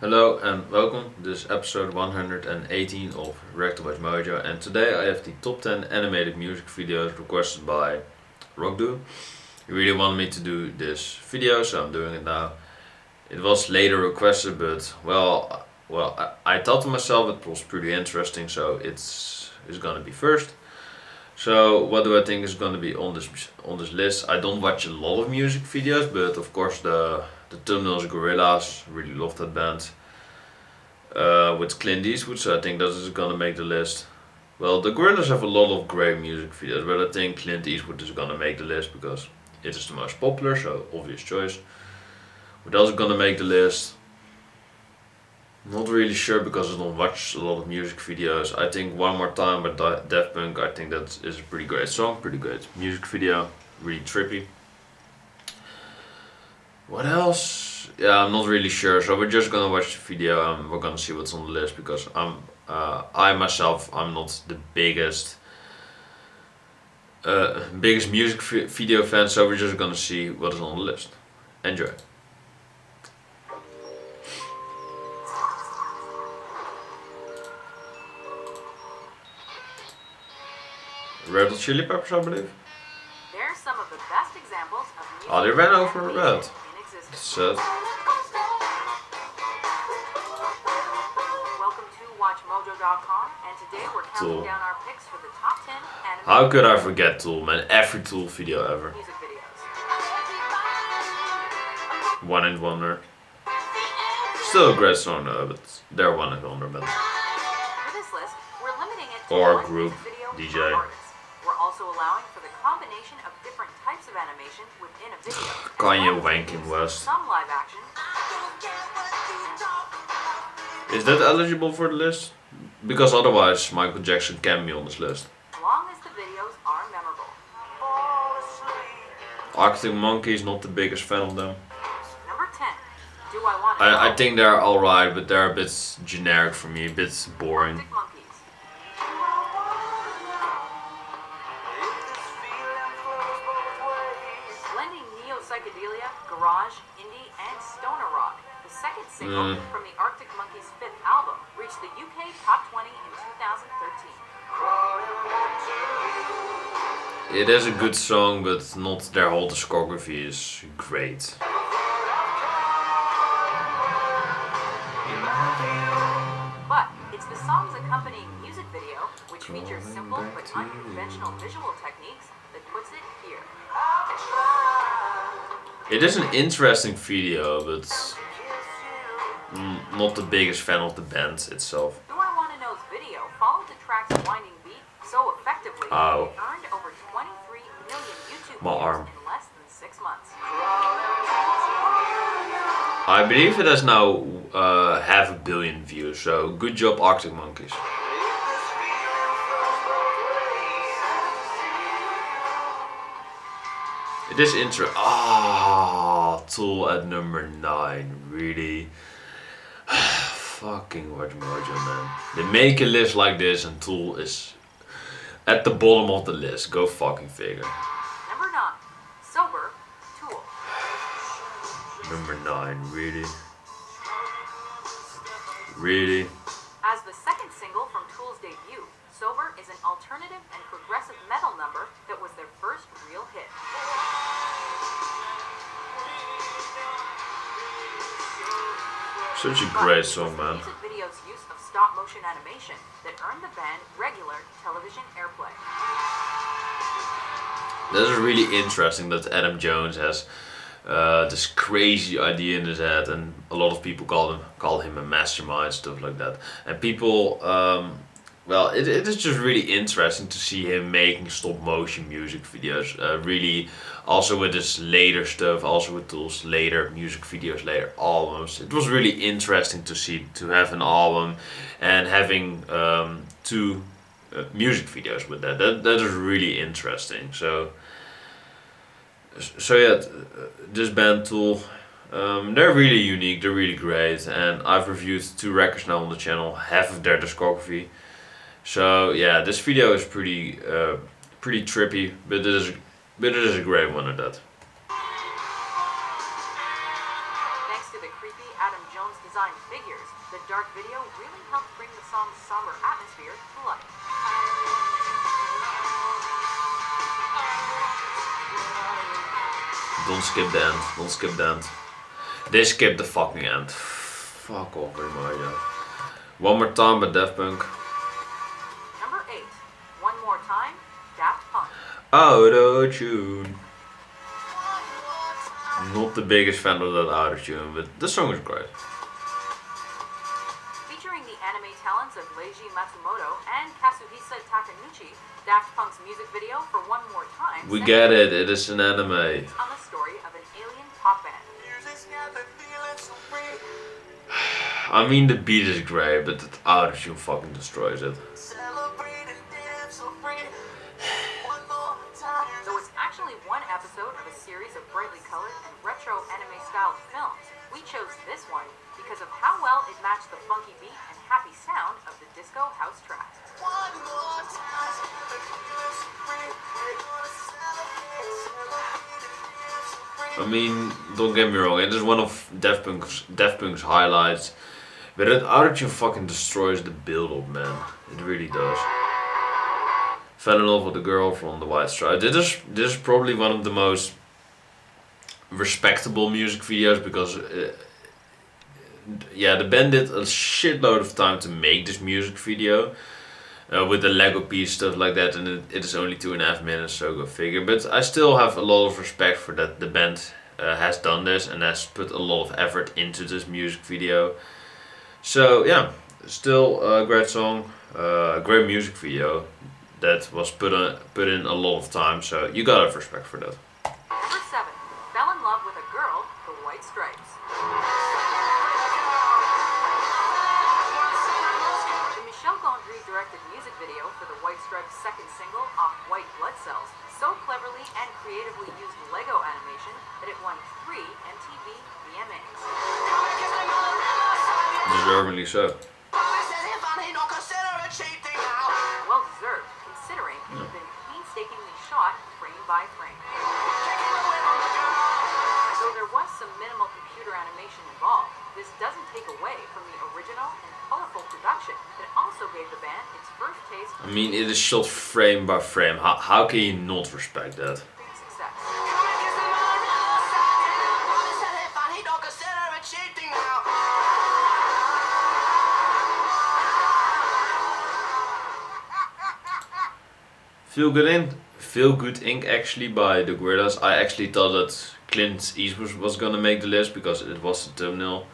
Hello and welcome. This is episode 118 of WatchMojo, and today I have the top 10 animated music videos requested by Rockdoo. He really wanted me to do this video, so I'm doing it now. It was later requested, but I thought to myself it was pretty interesting, so it's gonna be first. So what do I think is gonna be on this list? I don't watch a lot of music videos, but of course the thumbnail is Gorillaz. Really love that band. With Clint Eastwood, so I think that is gonna make the list. Well, the Gorillaz have a lot of great music videos, but I think Clint Eastwood is gonna make the list because it is the most popular, so obvious choice. What else is gonna make the list? Not really sure because I don't watch a lot of music videos. I think One More Time by Daft Punk, I think that is a pretty great song, pretty great music video, really trippy. What else? Yeah, I'm not really sure. So we're just gonna watch the video and we're gonna see what's on the list because I myself, I'm not the biggest music video fan. So we're just gonna see what is on the list. Enjoy. Red Hot Chili Peppers, I believe. They're some of the best examples of music Oh, they ran over animation Red. in existence. Sad. Welcome to WatchMojo.com, and today we're counting Tool. down our picks for the top 10 animated How could I forget Tool, man? Every Tool video ever. music videos. One Hit Wonder. Still a great song though, but they're One Hit Wonder, but For this list, we're limiting it to Or one group, music video DJ. per artist. We're also allowing for the combination of different types of animation within a video. as Kanye well as wanking use West. some live action. Is that eligible for the list? Because otherwise Michael Jackson can be on this list. As long as the videos are memorable. Arctic Monkeys, not the biggest fan of them. Number 10. Do I Want to I think they're alright, but they're a bit generic for me, a bit boring. Arctic Monkeys. Blending neo-psychedelia, garage, indie, and stoner rock, the second single from the Arctic Monkeys' fifth album reached the UK Top 20 in 2013. It is a good song, but not their whole discography is great. But it's the song's accompanying music video, which features simple but unconventional visual techniques, that puts it here. It is an interesting video, but not the biggest fan of the band itself. Do I Want to Know's video followed the track's winding beat so effectively that Ow. it earned over 23 million YouTube My views arm. in less than 6 months. I believe it has now 500 million views, so good job Arctic Monkeys. It is Tool at number 9, really? Fucking WatchMojo, man. They make a list like this and Tool is at the bottom of the list. Go fucking figure. Number 9. Sober, Tool. Number 9, really? Really? As the second single from Tool's debut, Sober is an alternative and progressive metal number that was their first real hit. Such a But great it was song, the man. music video's use of stop-motion animation that earned the band regular television airplay. That is really interesting that Adam Jones has this crazy idea in his head, and a lot of people call him a mastermind, stuff like that. And people, it is just really interesting to see him making stop motion music videos. Really, also with his later stuff, also with Tool's later music videos, later albums. It was really interesting to have an album and having two music videos with that. That is really interesting. So yeah, this band Tool, they're really unique, they're really great, and I've reviewed 2 records now on the channel, half of their discography. So yeah, this video is pretty trippy, but it is a great one at that. Thanks to the creepy Adam Jones designed figures, the dark video really helped bring the song's somber atmosphere to life. Don't skip the end. Don't skip the end. They skipped the fucking end. Fuck off, Mario. One More Time by Daft Punk. Number 8. One More Time, Daft Punk. Auto-tune. Not the biggest fan of that auto-tune, but the song is great. Featuring the anime talents of Leiji Matsumoto and Kazuhisa Takanouchi, Daft Punk's music video for One More Time. We get it is an anime. On the story of an alien pop band. I mean, the beat is great, but the auto-tune fucking destroys it. Though it's actually one episode of a series of brightly colored and retro anime-styled films, we chose this one because of how well it matched the funky beat and happy sound of the disco house track. I mean, don't get me wrong, it is one of Daft Punk's highlights, but that auto-tune fucking destroys the build-up, man. It really does. Fell in love with the girl from the White Stripes. This is probably one of the most respectable music videos because, yeah, the band did a shitload of time to make this music video. With the Lego piece, stuff like that, and it is only 2.5 minutes, so go figure. But I still have a lot of respect for that the band has done this and has put a lot of effort into this music video. So yeah, still a great song, a great music video that was put in a lot of time. So you gotta have respect for that. Number 7. Fell in Love with a Girl, The White Stripes. Directed music video for the White Stripes' second single off White Blood Cells so cleverly and creatively used Lego animation that it won 3 MTV VMAs. Deservedly so. Well deserved, considering it had been painstakingly shot frame by frame. Though there was some minimal computer animation involved, this doesn't take away from the original and colorful production that also gave the band its first taste of I mean, it is shot frame by frame. How can you not respect that? big success. Feel Good Inc. actually by the Gorillaz. I actually thought that Clint Eastwood was gonna make the list because it was the thumbnail.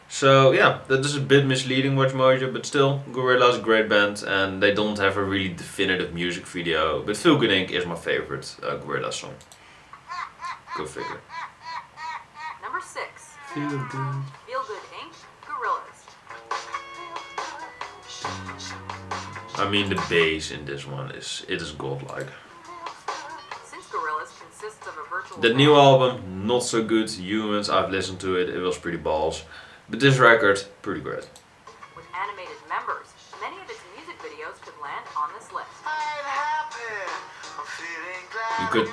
So yeah, that is a bit misleading, WatchMojo, but still, Gorillaz, great band, and they don't have a really definitive music video. But Feel Good Inc. is my favorite Gorillaz song. Go figure. Number 6. Feel Good. Feel Good Inc. Gorillaz. I mean, the bass in this one is godlike. Since Gorillaz consists of a virtual The new album, not so good. Humans, I've listened to it. It was pretty balls. But this record, pretty great. with animated members, many of its music videos could land on this list. You could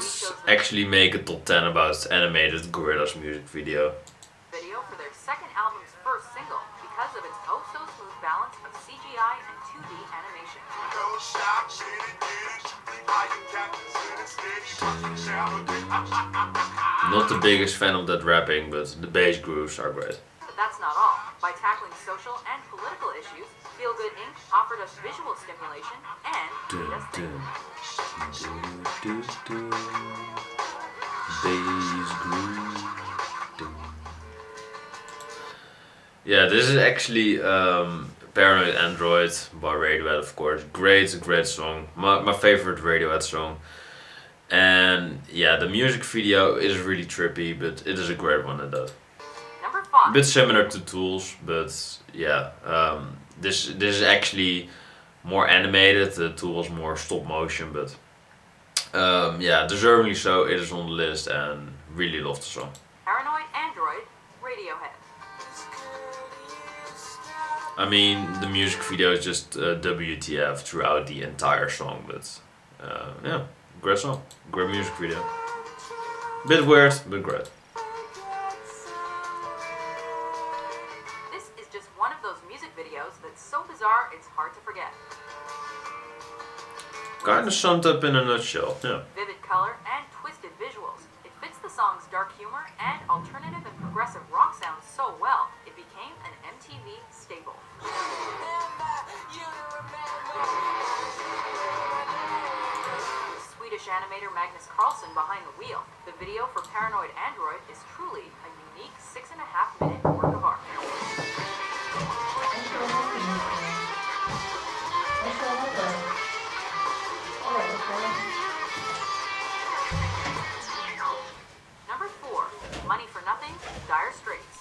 actually make a top 10 about animated Gorillaz music video. Video for their second album's first single because of its oh so smooth balance of CGI and 2D animation. Not the biggest fan of that rapping, but the bass grooves are great. But that's not all. By tackling social and political issues, Feel Good Inc. offered us visual stimulation and made us think. Bass groove. Yeah, this is actually Paranoid Android by Radiohead, of course. Great song. My favorite Radiohead song. And yeah, the music video is really trippy, but it is a great one at that. Number A 5. bit similar to Tools, but yeah, this is actually more animated. The Tool was more stop motion, but yeah, deservedly so. It is on the list and really love the song. Paranoid Android, Radiohead. I mean, the music video is just WTF throughout the entire song, but yeah, great song, great music video. Bit weird, but great. music videos that's so bizarre it's hard to forget. Kinda summed up in a nutshell, yeah. Vivid color and twisted visuals. It fits the song's dark humor and alternative and progressive rock sounds so well, it became an MTV staple. Swedish animator Magnus Carlsen behind the wheel. The video for Paranoid Android is truly a unique 6.5-minute work of art. Number 4, Money for Nothing, Dire Straits.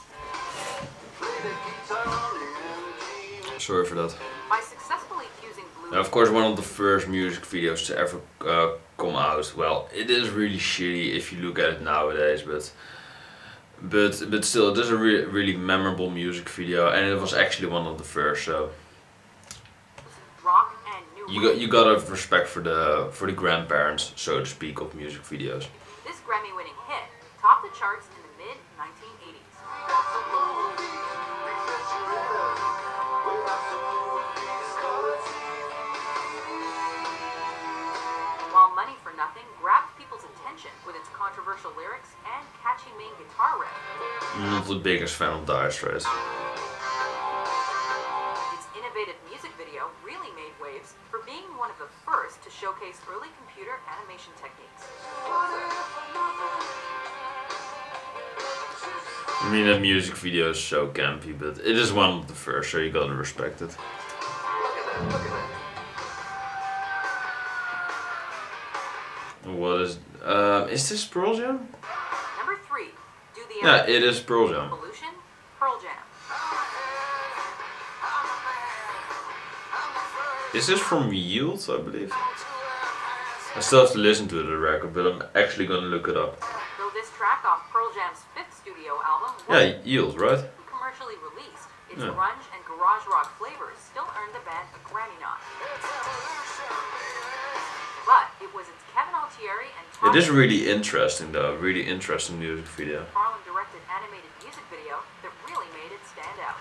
Sorry for that. By successfully fusing blues... Now, of course, one of the first music videos to ever come out. Well, it is really shitty if you look at it nowadays, but still, it is a really memorable music video, and it was actually one of the first. So rock and new you gotta have respect for the grandparents, so to speak, of music videos. This Grammy-winning hit topped the charts in the mid-1980s. While Money for Nothing grabbed people's attention with its controversial lyrics and catchy main guitar riff. Not the biggest fan of Dire Straits. Its innovative music video really made waves for being one of the first to showcase early computer animation techniques. I mean, that music video is so campy, but it is one of the first, so you gotta respect it. What is this Pearl Jam? Number 3, Do the Yeah, it is Pearl Jam. Pollution, Pearl Jam. Is this from Yield, I believe? I still have to listen to the record, but I'm actually gonna look it up. Though this track off Pearl Jam's 5th studio album Yeah, Yield, right? wasn't commercially released, its Yeah. grunge and garage rock flavors still earned the band a Grammy nod. But it was its Kevin Altieri and Tom It is really interesting though, really interesting music video. McFarlane directed animated music video that really made it stand out.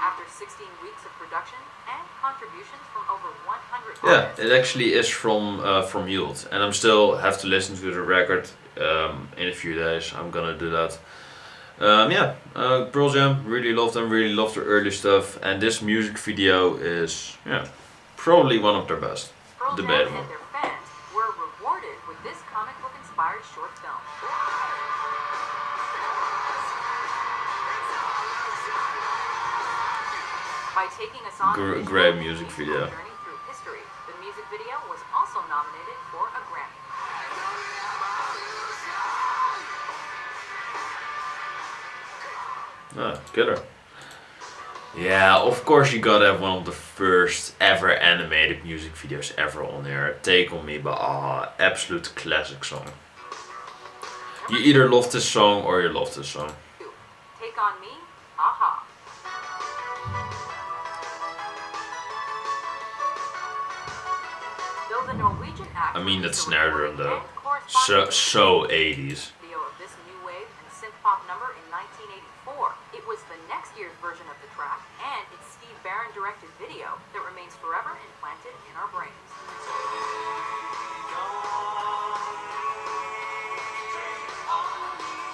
After 16 weeks of production and contributions from over 100 Yeah, artists, it actually is from Yield, and I'm still have to listen to the record in a few days. I'm gonna do that. Pearl Jam, really love them, really love their early stuff, and this music video is probably one of their best. Pearl Jam Debatable. and their fans were rewarded with this comic book inspired short film. By taking us on a Great visual music and video. journey through history, the music video was also nominated for a Grammy. Killer. Yeah, of course you gotta have one of the first ever animated music videos ever on here. Take On Me by AHA, absolute classic song. You either love this song or you love this song. Take On Me, AHA. Though the Norwegian act I mean that released a snare recording drum though. and corresponding So 80s. video of this new wave and synth pop number in 1984. It was the next year's version of the track, and it's Steve Barron directed video that remains forever implanted in our brains.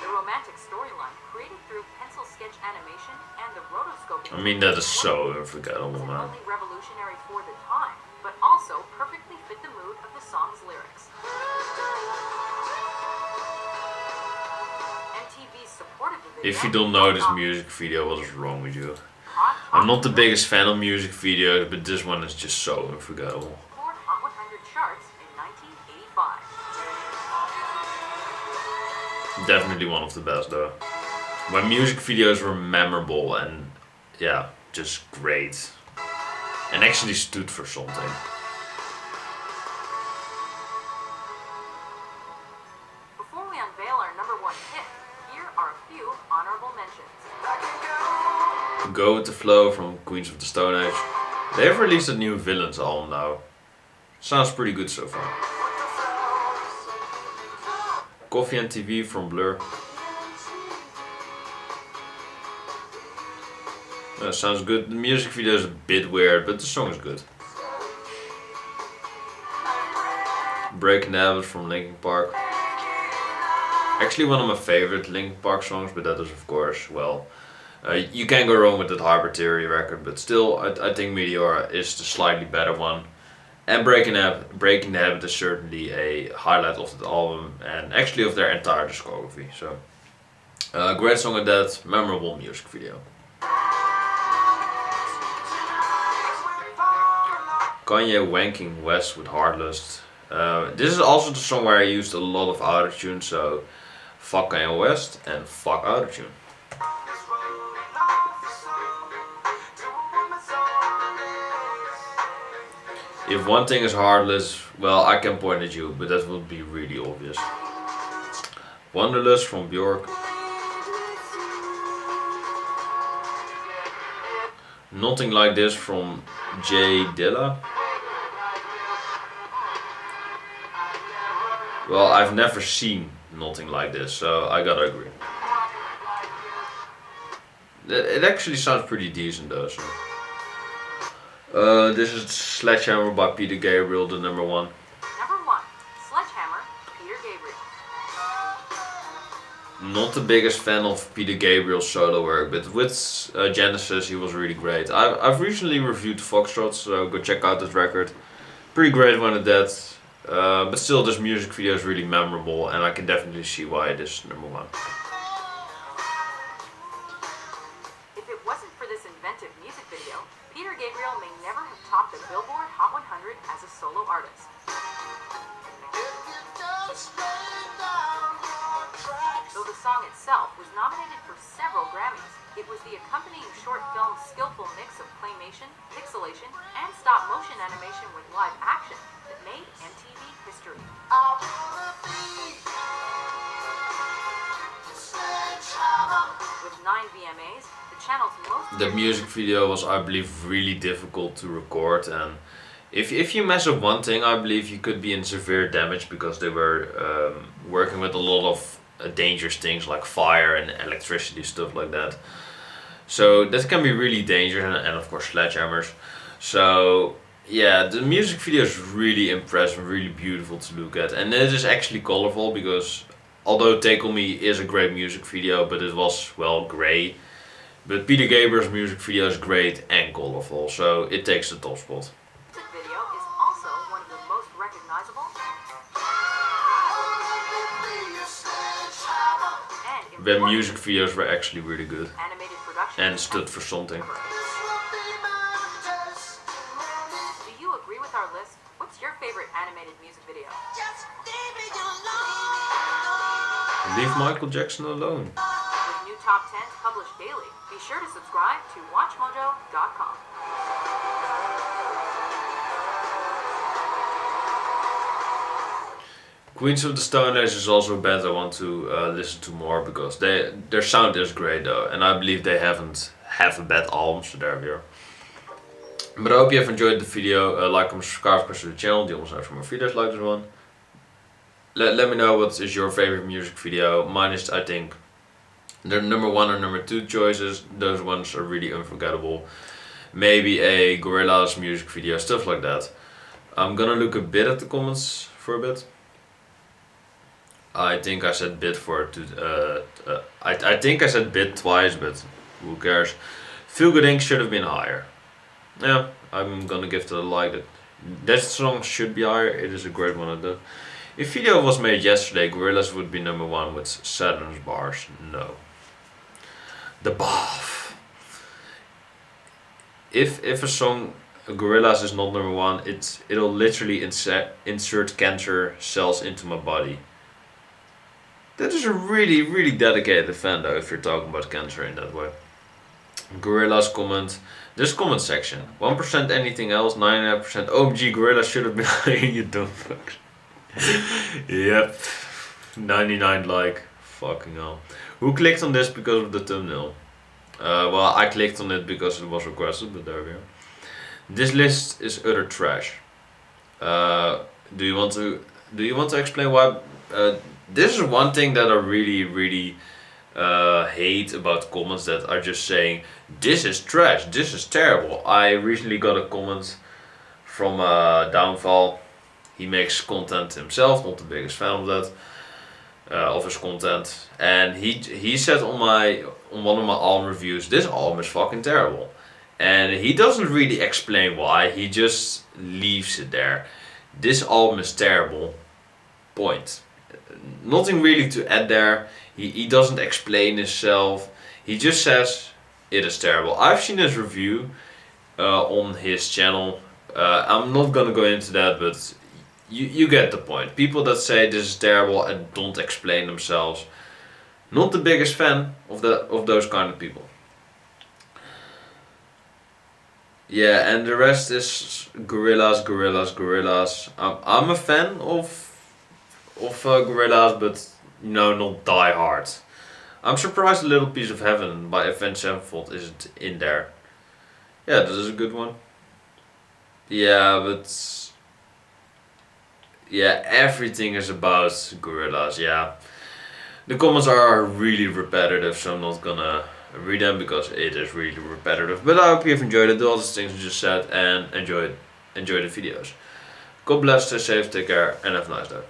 The romantic storyline created through pencil sketch animation and the rotoscoping. I mean that is so unforgettable, wasn't man. only revolutionary for the time, but also perfectly fit the mood of the song's lyrics. MTV supported the video. If you don't know this music video, what is wrong with you? I'm not the biggest fan of music videos, but this one is just so unforgettable. Scored Hot 100 charts in 1985. Definitely one of the best though. When music videos were memorable and just great. And actually stood for something. Before we unveil our number 1 hit, here are a few honorable mentions. Go With The Flow from Queens of the Stone Age. They have released a new Villains album now. Sounds pretty good so far. Cofee And TV from Blur. Sounds good. The music video is a bit weird, but the song is good. Breaking the Habit from Linkin Park. Actually one of my favorite Linkin Park songs, but that is of course, well, you can't go wrong with that Harbor Theory record, but still I think Meteora is the slightly better one. And Breaking the Habit is certainly a highlight of that album, and actually of their entire discography. So, great song and that, memorable music video. Kanye wanking West with Heartless. This is also the song where I used a lot of autotune, so fuck Kanye West and fuck autotune. If one thing is Heartless, well, I can point at you, but that would be really obvious. Wanderlust from Bjork. Nothing Like This from Dilla. Well, I've never seen Nothing Like This, so I gotta agree. It actually sounds pretty decent though. So. This is Sledgehammer by Peter Gabriel, the number 1. Number 1, Sledgehammer, Peter Gabriel. Not the biggest fan of Peter Gabriel's solo work, but with Genesis he was really great. I've recently reviewed Foxtrot, so go check out this record. Pretty great one at that. But still, this music video is really memorable, and I can definitely see why it is number 1. If it wasn't for this inventive music video, Peter Gabriel may never have topped the Billboard Hot 100 as a solo artist. Though the song itself was nominated for several Grammys, it was the accompanying short film's skillful mix of claymation, pixelation, and stop-motion animation with live action that made MTV history. With 9 VMAs, the channel's most... The music video was, I believe, really difficult to record, and if you mess up one thing, I believe you could be in severe damage, because they were working with a lot of dangerous things like fire and electricity, stuff like that. So that can be really dangerous, and of course sledgehammers. So yeah, the music video is really impressive, really beautiful to look at, and it is actually colorful, because although Take On Me is a great music video, but it was, well, grey. But Peter Gabriel's music video is great and colorful, so it takes the top spot. This video is also one of the most recognizable and Their music videos were actually really good animated production and stood for something. Do you agree with our list? What's your favorite animated music video? Leave Michael Jackson alone. With new top 10s published daily, be sure to subscribe to WatchMojo.com. Queens of the Stone Age is also a band I want to listen to more, because their sound is great though, and I believe they haven't have a bad album, so there we are. But I hope you have enjoyed the video. Like and subscribe to the channel, die ons for more videos like this one. Let me know what is your favorite music video. Mine is, I think, the number 1 or number 2 choices. Those ones are really unforgettable. Maybe a Gorillaz music video, stuff like that. I'm gonna look a bit at the comments for a bit. I think I said bit for I think I said bit twice, but who cares? Feel Good Inc. should have been higher. Yeah, I'm gonna give it a like. That song should be higher. It is a great one. If video was made yesterday, Gorillaz would be number 1 with Saturn's Bars. No. The Bath. If a song Gorillaz is not number 1, it'll literally insert cancer cells into my body. That is a really, really dedicated fan though, if you're talking about cancer in that way. Gorillaz comment. This comment section. 1% anything else, 99% OMG Gorillaz should have been higher, you dumb fucks. Yep. 99 like. Fucking hell. Who clicked on this because of the thumbnail? Well, I clicked on it because it was requested, but there we go. This list is utter trash. Do you want to explain why This is one thing that I really hate about comments that are just saying, this is trash, this is terrible. I recently got a comment from Downfall. He makes content himself, not the biggest fan of that, of his content. And he said on one of my album reviews, this album is fucking terrible. And he doesn't really explain why, he just leaves it there. This album is terrible, point. Nothing really to add there. He doesn't explain himself. He just says it is terrible. I've seen his review on his channel. I'm not gonna go into that, but you get the point. People that say this is terrible and don't explain themselves, not the biggest fan of those kind of people. Yeah, and the rest is Gorillaz. I'm a fan of Gorillaz, but not die hard. I'm surprised A Little Piece of Heaven by Avenged Sevenfold isn't in there. Yeah, this is a good one. Yeah, but yeah, everything is about Gorillaz. Yeah, the comments are really repetitive, so I'm not gonna read them because it is really repetitive. But I hope you've enjoyed it, all the things I just said, and enjoy the videos. God bless, stay safe, take care, and have a nice day.